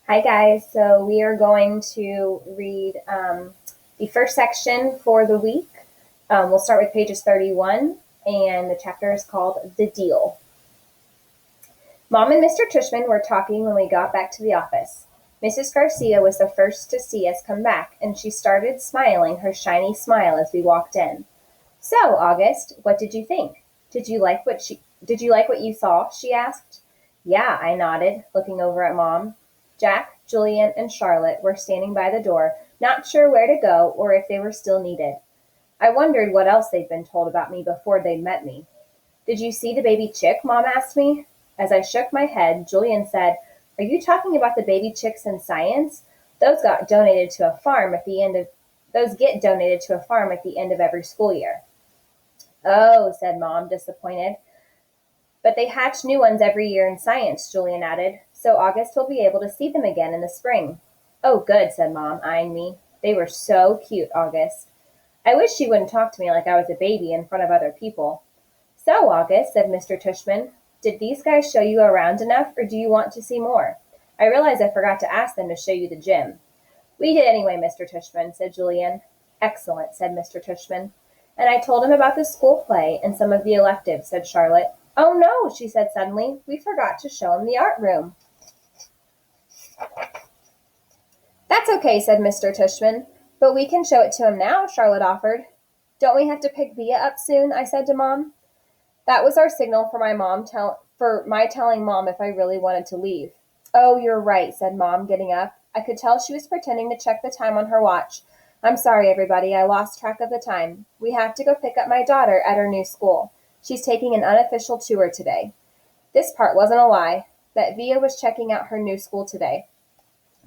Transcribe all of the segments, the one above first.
Hi, guys. So we are going to read the first section for the week. We'll start with pages 31, and the chapter is called The Deal. Mom and Mr. Tushman were talking when we got back to the office. Mrs. Garcia was the first to see us come back, and she started smiling her shiny smile as we walked in. So, August, what did you think? Did you like what you saw? She asked. Yeah, I nodded, looking over at Mom. Jack, Julian, and Charlotte were standing by the door, not sure where to go or if they were still needed. I wondered what else they'd been told about me before they'd met me. Did you see the baby chick? Mom asked me. As I shook my head, Julian said, Are you talking about the baby chicks in science? Those got donated to a farm at the end of those get donated to a farm at the end of every school year. Oh, said Mom, disappointed. But they hatch new ones every year in science, Julian added, so August will be able to see them again in the spring. Oh, good, said Mom, eyeing me. They were so cute, August. I wish she wouldn't talk to me like I was a baby in front of other people. So, August, said Mr. Tushman, did these guys show you around enough, or do you want to see more? I realize I forgot to ask them to show you the gym. We did anyway, Mr. Tushman, said Julian. Excellent, said Mr. Tushman. And I told him about the school play and some of the electives, said Charlotte. Oh no, she said suddenly. We forgot to show him the art room. That's okay, said Mr. Tushman. But we can show it to him now, Charlotte offered. Don't we have to pick Via up soon? I said to Mom. That was our signal for my telling Mom if I really wanted to leave. Oh, you're right, said Mom, getting up. I could tell she was pretending to check the time on her watch. I'm sorry, everybody, I lost track of the time. We have to go pick up my daughter at her new school. She's taking an unofficial tour today. This part wasn't a lie, that Via was checking out her new school today.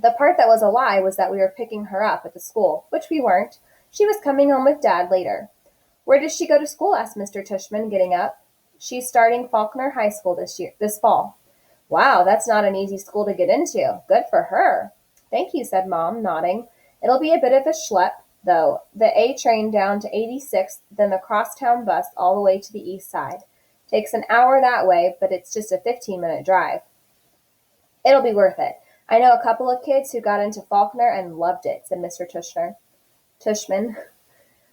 The part that was a lie was that we were picking her up at the school, which we weren't. She was coming home with Dad later. Where does she go to school? Asked Mr. Tushman, getting up. She's starting Faulkner High School this fall. Wow, that's not an easy school to get into. Good for her. Thank you, said Mom, nodding. It'll be a bit of a schlep, though. The A train down to 86th, then the crosstown bus all the way to the east side. Takes an hour that way, but it's just a 15-minute drive. It'll be worth it. I know a couple of kids who got into Faulkner and loved it, said Mr. Tushman.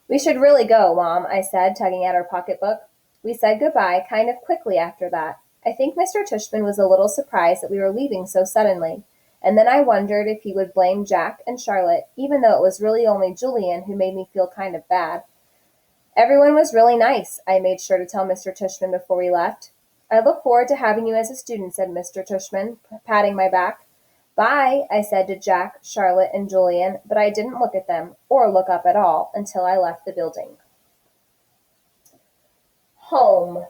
We should really go, Mom, I said, tugging at her pocketbook. We said goodbye kind of quickly after that. I think Mr. Tushman was a little surprised that we were leaving so suddenly, and then I wondered if he would blame Jack and Charlotte, even though it was really only Julian who made me feel kind of bad. Everyone was really nice, I made sure to tell Mr. Tushman before we left. I look forward to having you as a student, said Mr. Tushman, patting my back. Bye, I said to Jack, Charlotte, and Julian, but I didn't look at them, or look up at all, until I left the building. Home.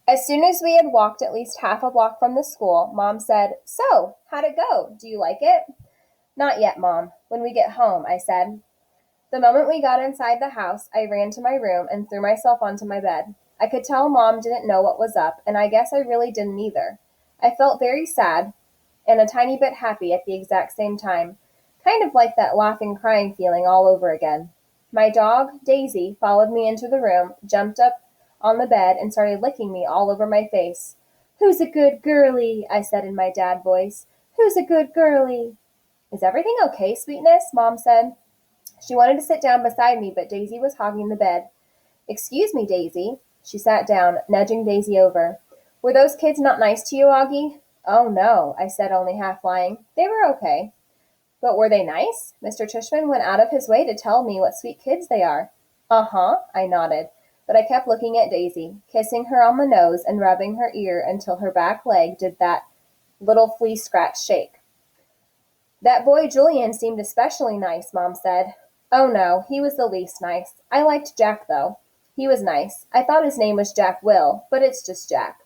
As soon as we had walked at least half a block from the school, Mom said, So, how'd it go? Do you like it? Not yet, Mom. When we get home, I said. The moment we got inside the house, I ran to my room and threw myself onto my bed. I could tell Mom didn't know what was up, and I guess I really didn't either. I felt very sad and a tiny bit happy at the exact same time, kind of like that laughing, crying feeling all over again. My dog, Daisy, followed me into the room, jumped up on the bed, and started licking me all over my face. Who's a good girlie? I said in my dad voice. Who's a good girlie? Is everything okay, sweetness? Mom said. She wanted to sit down beside me, but Daisy was hogging the bed. Excuse me, Daisy. She sat down, nudging Daisy over. Were those kids not nice to you, Augie? Oh, no, I said, only half lying. They were okay. But were they nice? Mr. Tushman went out of his way to tell me what sweet kids they are. Uh-huh, I nodded, but I kept looking at Daisy, kissing her on the nose and rubbing her ear until her back leg did that little flea scratch shake. That boy Julian seemed especially nice, Mom said. Oh, no, he was the least nice. I liked Jack, though. He was nice. I thought his name was Jack Will, but it's just Jack.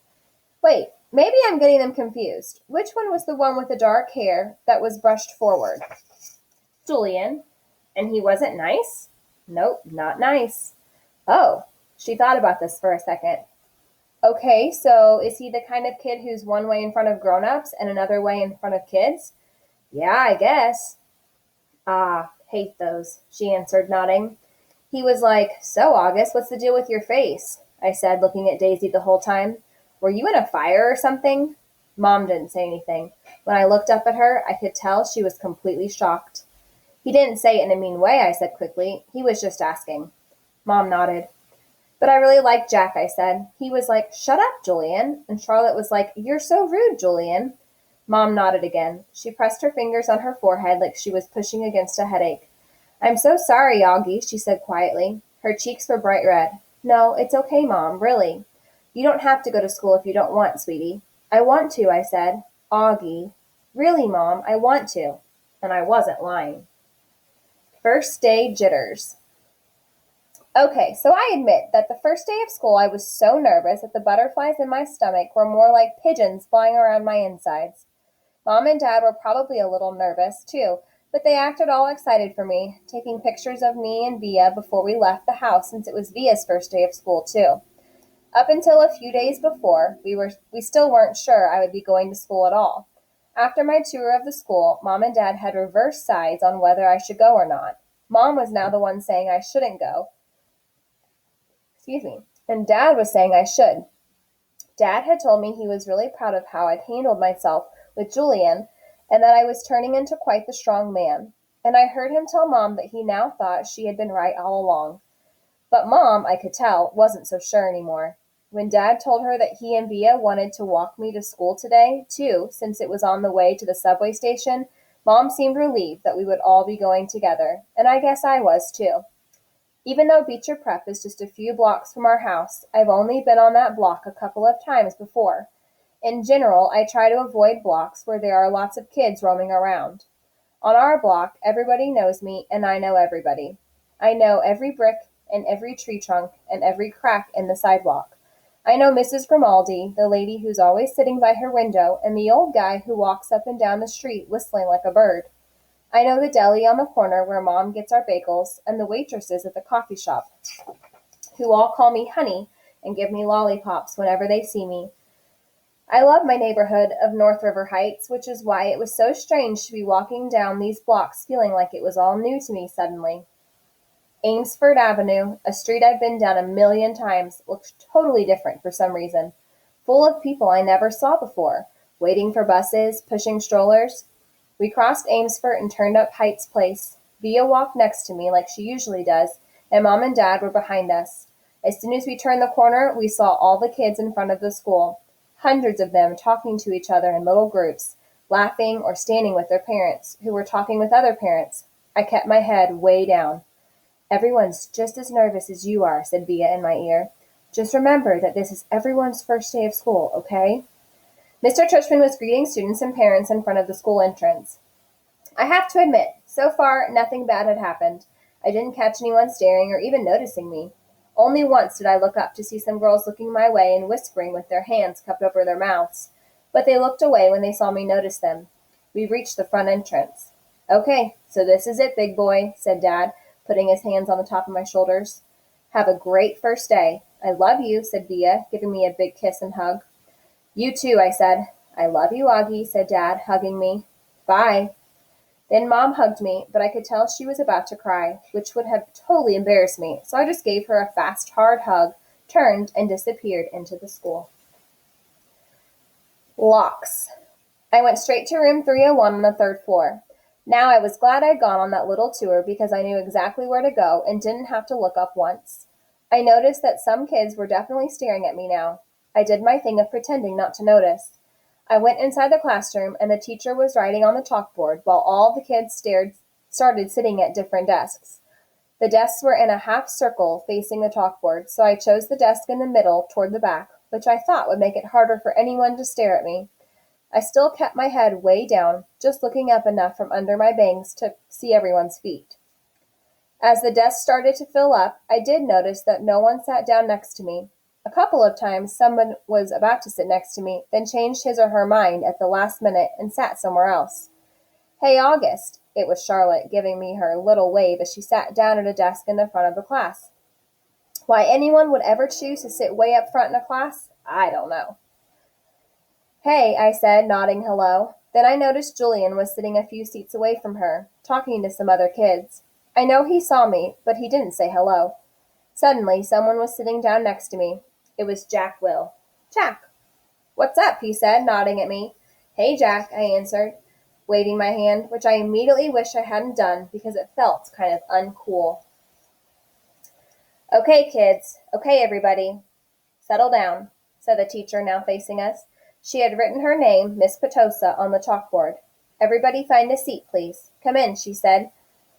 Wait, maybe I'm getting them confused. Which one was the one with the dark hair that was brushed forward? Julian. And he wasn't nice? Nope, not nice. Oh, she thought about this for a second. Okay, so is he the kind of kid who's one way in front of grown-ups and another way in front of kids? Yeah, I guess. Ah, hate those, she answered, nodding. He was like, So, August, what's the deal with your face? I said, looking at Daisy the whole time. Were you in a fire or something? Mom didn't say anything. When I looked up at her, I could tell she was completely shocked. He didn't say it in a mean way, I said quickly. He was just asking. Mom nodded. But I really like Jack, I said. He was like, "Shut up, Julian." And Charlotte was like, "You're so rude, Julian." Mom nodded again. She pressed her fingers on her forehead like she was pushing against a headache. "I'm so sorry, Augie," she said quietly. Her cheeks were bright red. "No, it's okay, Mom, really. You don't have to go to school if you don't want, sweetie." "I want to," I said. "Augie." "Really, Mom, I want to." And I wasn't lying. First day jitters. Okay, so I admit that the first day of school I was so nervous that the butterflies in my stomach were more like pigeons flying around my insides. Mom and Dad were probably a little nervous, too, but they acted all excited for me, taking pictures of me and Via before we left the house since it was Via's first day of school, too. Up until a few days before, we still weren't sure I would be going to school at all. After my tour of the school, Mom and Dad had reversed sides on whether I should go or not. Mom was now the one saying I shouldn't go. And Dad was saying I should. Dad had told me he was really proud of how I'd handled myself with Julian, and that I was turning into quite the strong man. And I heard him tell Mom that he now thought she had been right all along. But Mom, I could tell, wasn't so sure anymore. When Dad told her that he and Via wanted to walk me to school today, too, since it was on the way to the subway station, Mom seemed relieved that we would all be going together, and I guess I was, too. Even though Beecher Prep is just a few blocks from our house, I've only been on that block a couple of times before. In general, I try to avoid blocks where there are lots of kids roaming around. On our block, everybody knows me, and I know everybody. I know every brick and every tree trunk and every crack in the sidewalk. I know Mrs. Grimaldi, the lady who's always sitting by her window, and the old guy who walks up and down the street whistling like a bird. I know the deli on the corner where Mom gets our bagels, and the waitresses at the coffee shop, who all call me Honey and give me lollipops whenever they see me. I love my neighborhood of North River Heights, which is why it was so strange to be walking down these blocks feeling like it was all new to me suddenly. Amesford Avenue, a street I've been down a million times, looked totally different for some reason. Full of people I never saw before, waiting for buses, pushing strollers. We crossed Amesfort and turned up Heights Place. Via walked next to me like she usually does, and Mom and Dad were behind us. As soon as we turned the corner, we saw all the kids in front of the school. Hundreds of them talking to each other in little groups, laughing or standing with their parents, who were talking with other parents. I kept my head way down. "Everyone's just as nervous as you are," said Via in my ear. "Just remember that this is everyone's first day of school, okay?" Mr. Tushman was greeting students and parents in front of the school entrance. I have to admit, so far, nothing bad had happened. I didn't catch anyone staring or even noticing me. Only once did I look up to see some girls looking my way and whispering with their hands cupped over their mouths. But they looked away when they saw me notice them. We reached the front entrance. "Okay, so this is it, big boy," said Dad, putting his hands on the top of my shoulders. "Have a great first day. I love you," said Via, giving me a big kiss and hug. "You too," I said. "I love you, Augie," said Dad, hugging me. "Bye." Then Mom hugged me, but I could tell she was about to cry, which would have totally embarrassed me, so I just gave her a fast, hard hug, turned, and disappeared into the school. Locks. I went straight to room 301 on the third floor. Now I was glad I'd gone on that little tour because I knew exactly where to go and didn't have to look up once. I noticed that some kids were definitely staring at me now. I did my thing of pretending not to notice. I went inside the classroom, and the teacher was writing on the chalkboard while all the kids started sitting at different desks. The desks were in a half circle facing the chalkboard, so I chose the desk in the middle toward the back, which I thought would make it harder for anyone to stare at me. I still kept my head way down, just looking up enough from under my bangs to see everyone's feet. As the desk started to fill up, I did notice that no one sat down next to me. A couple of times someone was about to sit next to me, then changed his or her mind at the last minute and sat somewhere else. "Hey, August," it was Charlotte, giving me her little wave as she sat down at a desk in the front of the class. Why anyone would ever choose to sit way up front in a class, I don't know. "Hey," I said, nodding hello. Then I noticed Julian was sitting a few seats away from her, talking to some other kids. I know he saw me, but he didn't say hello. Suddenly, someone was sitting down next to me. It was Jack Will. "Jack." "What's up?" he said, nodding at me. Hey, Jack, I answered, waving my hand, which I immediately wished I hadn't done because it felt kind of uncool. Okay, kids. Okay, everybody. Settle down, said the teacher, now facing us. She had written her name, Miss Potosa, on the chalkboard. Everybody find a seat, please. Come in, she said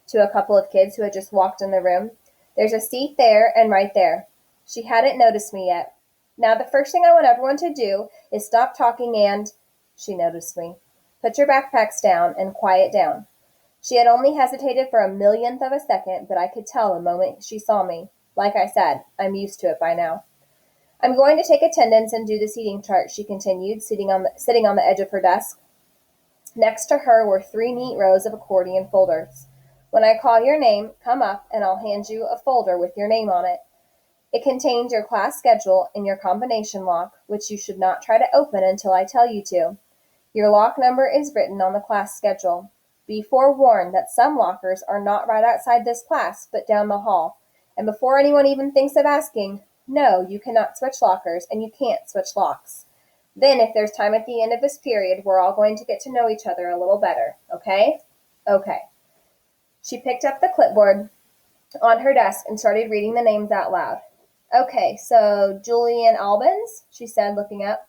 to a couple of kids who had just walked in the room. There's a seat there and right there. She hadn't noticed me yet. Now the first thing I want everyone to do is stop talking and, she noticed me, put your backpacks down and quiet down. She had only hesitated for a millionth of a second, but I could tell the moment she saw me. Like I said, I'm used to it by now. I'm going to take attendance and do the seating chart, she continued, sitting on the edge of her desk. Next to her were 3 neat rows of accordion folders. When I call your name, come up and I'll hand you a folder with your name on it. It contains your class schedule and your combination lock, which you should not try to open until I tell you to. Your lock number is written on the class schedule. Be forewarned that some lockers are not right outside this class, but down the hall. And before anyone even thinks of asking, no, you cannot switch lockers and you can't switch locks. Then, if there's time at the end of this period, we're all going to get to know each other a little better, okay? Okay. She picked up the clipboard on her desk and started reading the names out loud. Okay, so Julian Albans, she said, looking up.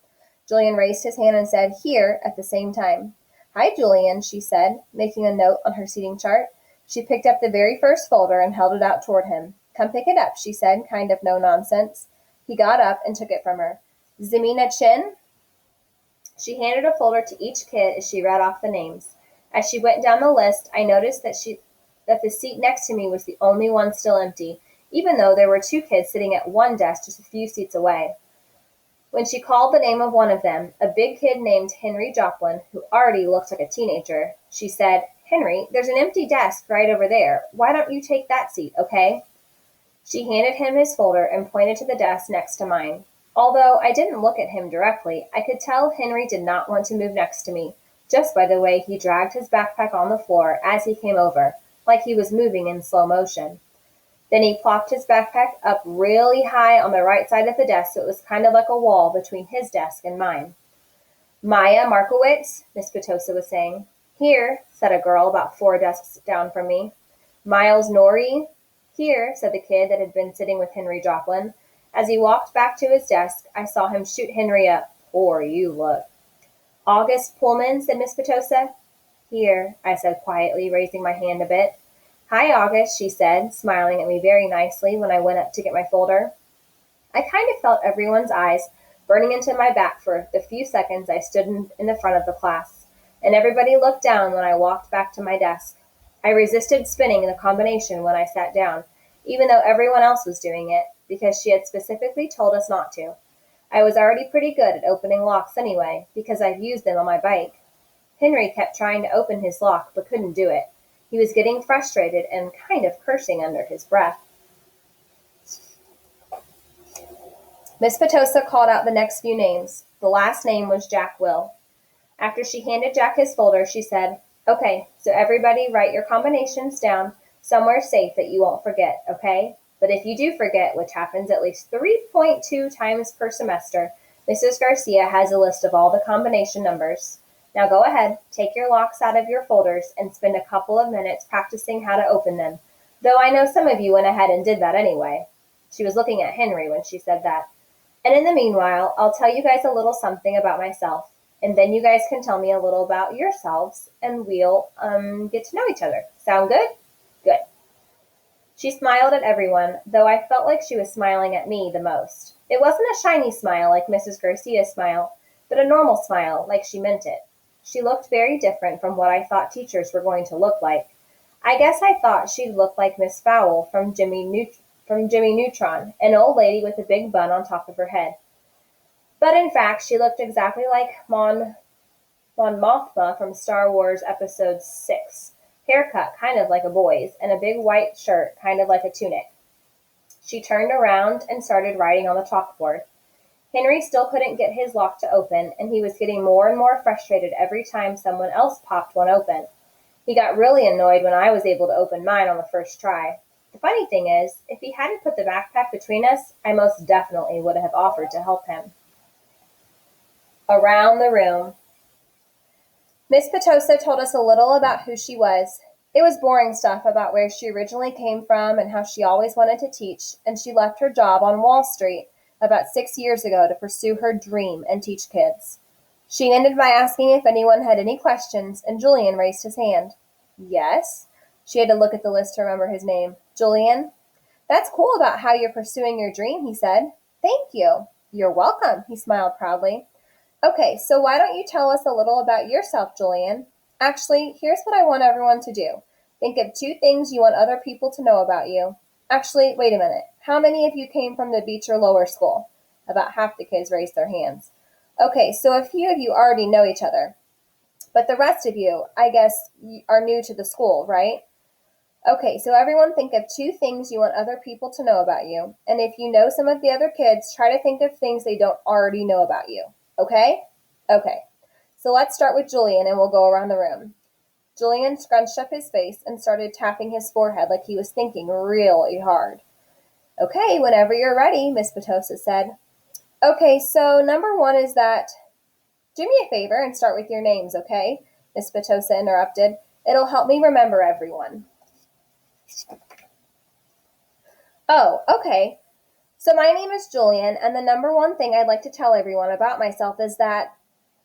Julian raised his hand and said, here, at the same time. Hi, Julian, she said, making a note on her seating chart. She picked up the very first folder and held it out toward him. Come pick it up, she said, kind of no nonsense. He got up and took it from her. Zemina Chin? She handed a folder to each kid as she read off the names. As she went down the list, I noticed that the seat next to me was the only one still empty, even though there were 2 kids sitting at one desk just a few seats away. When she called the name of one of them, a big kid named Henry Joplin, who already looked like a teenager, she said, Henry, there's an empty desk right over there. Why don't you take that seat, okay? She handed him his folder and pointed to the desk next to mine. Although I didn't look at him directly, I could tell Henry did not want to move next to me, just by the way he dragged his backpack on the floor as he came over, like he was moving in slow motion. Then he plopped his backpack up really high on the right side of the desk so it was kind of like a wall between his desk and mine. Maya Markowitz, Miss Potosa was saying. Here, said a girl about 4 desks down from me. Miles Norrie? Here, said the kid that had been sitting with Henry Joplin. As he walked back to his desk, I saw him shoot Henry a poor you look. August Pullman, said Miss Potosa. Here, I said quietly, raising my hand a bit. Hi, August, she said, smiling at me very nicely when I went up to get my folder. I kind of felt everyone's eyes burning into my back for the few seconds I stood in the front of the class, and everybody looked down when I walked back to my desk. I resisted spinning the combination when I sat down, even though everyone else was doing it, because she had specifically told us not to. I was already pretty good at opening locks anyway, because I've used them on my bike. Henry kept trying to open his lock, but couldn't do it. He was getting frustrated and kind of cursing under his breath. Miss Potosa called out the next few names. The last name was Jack Will. After she handed Jack his folder, she said, Okay, so everybody write your combinations down somewhere safe that you won't forget, okay? But if you do forget, which happens at least 3.2 times per semester, Mrs. Garcia has a list of all the combination numbers. Now go ahead, take your locks out of your folders, and spend a couple of minutes practicing how to open them, though I know some of you went ahead and did that anyway. She was looking at Henry when she said that. And in the meanwhile, I'll tell you guys a little something about myself, and then you guys can tell me a little about yourselves, and we'll get to know each other. Sound good? Good. She smiled at everyone, though I felt like she was smiling at me the most. It wasn't a shiny smile like Mrs. Garcia's smile, but a normal smile, like she meant it. She looked very different from what I thought teachers were going to look like. I guess I thought she'd look like Miss Fowl from Jimmy Neutron, an old lady with a big bun on top of her head. But in fact, she looked exactly like Mon Mothma from Star Wars Episode 6. Haircut kind of like a boy's, and a big white shirt kind of like a tunic. She turned around and started writing on the chalkboard. Henry still couldn't get his lock to open, and he was getting more and more frustrated every time someone else popped one open. He got really annoyed when I was able to open mine on the first try. The funny thing is, if he hadn't put the backpack between us, I most definitely would have offered to help him. Around the room. Miss Petosa told us a little about who she was. It was boring stuff about where she originally came from and how she always wanted to teach, and she left her job on Wall Street about 6 years ago to pursue her dream and teach kids. She ended by asking if anyone had any questions, and Julian raised his hand. Yes. She had to look at the list to remember his name. Julian? That's cool about how you're pursuing your dream, he said. Thank you. You're welcome, he smiled proudly. Okay, so why don't you tell us a little about yourself, Julian? Actually, here's what I want everyone to do. Think of 2 things you want other people to know about you. Actually, wait a minute. How many of you came from the Beecher Lower School? About half the kids raised their hands. Okay, so a few of you already know each other. But the rest of you, I guess, are new to the school, right? Okay, so everyone think of 2 things you want other people to know about you. And if you know some of the other kids, try to think of things they don't already know about you. Okay? Okay. So let's start with Julian and we'll go around the room. Julian scrunched up his face and started tapping his forehead like he was thinking really hard. Okay, whenever you're ready, Miss Petosa said. Okay, so number 1 is that, do me a favor and start with your names, okay? Miss Petosa interrupted. It'll help me remember everyone. Oh, okay. So my name is Julian, and the number 1 thing I'd like to tell everyone about myself is that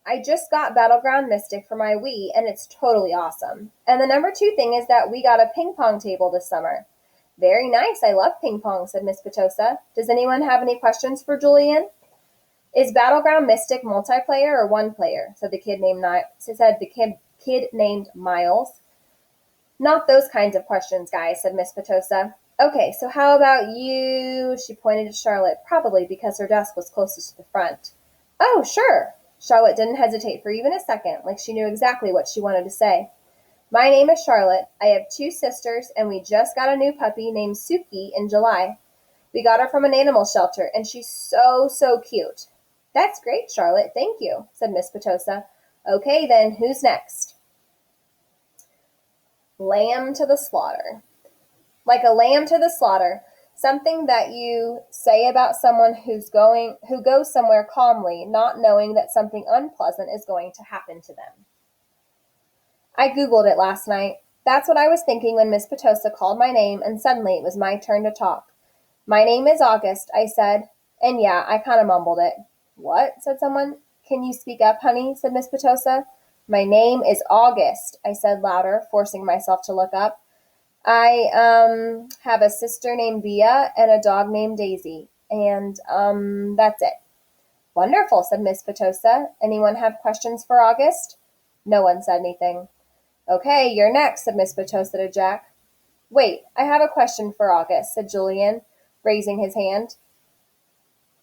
I just got Battleground Mystic for my Wii, and it's totally awesome. And the number 2 thing is that we got a ping pong table this summer. Very nice. I love ping pong, said Miss Petosa. Does anyone have any questions for Julian? Is Battleground Mystic multiplayer or 1 player? Said the kid named Miles. Not those kinds of questions, guys, said Miss Petosa. Okay, so how about you? She pointed to Charlotte, probably because her desk was closest to the front. Oh, sure. Charlotte didn't hesitate for even a second, like she knew exactly what she wanted to say. My name is Charlotte. I have 2 sisters, and we just got a new puppy named Suki in July. We got her from an animal shelter, and she's so cute. That's great, Charlotte. Thank you, said Miss Petosa. Okay, then, who's next? Lamb to the slaughter. Like a lamb to the slaughter, something that you say about someone who goes somewhere calmly, not knowing that something unpleasant is going to happen to them. I Googled it last night. That's what I was thinking when Miss Petosa called my name, and suddenly it was my turn to talk. My name is August, I said, and yeah, I kind of mumbled it. What? Said someone. Can you speak up, honey? Said Miss Petosa. My name is August, I said louder, forcing myself to look up. I have a sister named Bea and a dog named Daisy, and that's it. Wonderful, said Miss Petosa. Anyone have questions for August? No one said anything. Okay, you're next, said Miss Petosa to Jack. Wait, I have a question for August, said Julian, raising his hand.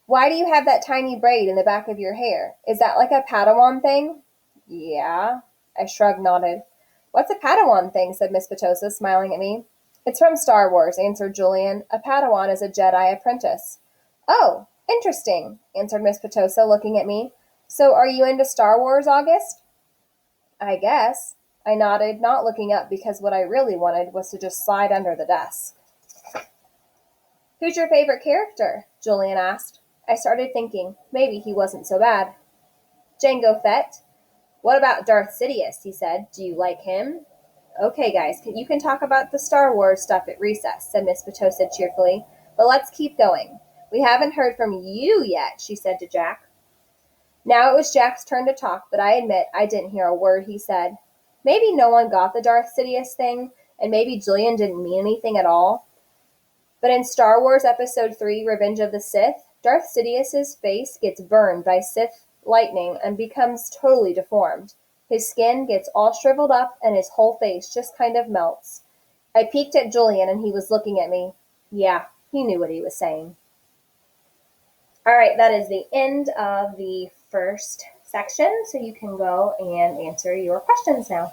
Why do you have that tiny braid in the back of your hair? Is that like a Padawan thing? Yeah. I shrugged, nodded. What's a Padawan thing? Said Miss Petosa, smiling at me. It's from Star Wars, answered Julian. A Padawan is a Jedi apprentice. Oh, interesting, answered Miss Petosa, looking at me. So are you into Star Wars, August? I guess. I nodded, not looking up because what I really wanted was to just slide under the desk. Who's your favorite character? Julian asked. I started thinking, maybe he wasn't so bad. Jango Fett. What about Darth Sidious? He said. Do you like him? Okay, guys, you can talk about the Star Wars stuff at recess, said Miss Petosa cheerfully. But let's keep going. We haven't heard from you yet, she said to Jack. Now it was Jack's turn to talk, but I admit I didn't hear a word he said. Maybe no one got the Darth Sidious thing, and maybe Julian didn't mean anything at all. But in Star Wars Episode 3, Revenge of the Sith, Darth Sidious's face gets burned by Sith lightning and becomes totally deformed. His skin gets all shriveled up and his whole face just kind of melts. I peeked at Julian and he was looking at me. Yeah, he knew what he was saying. All right, that is the end of the first section, so you can go and answer your questions now.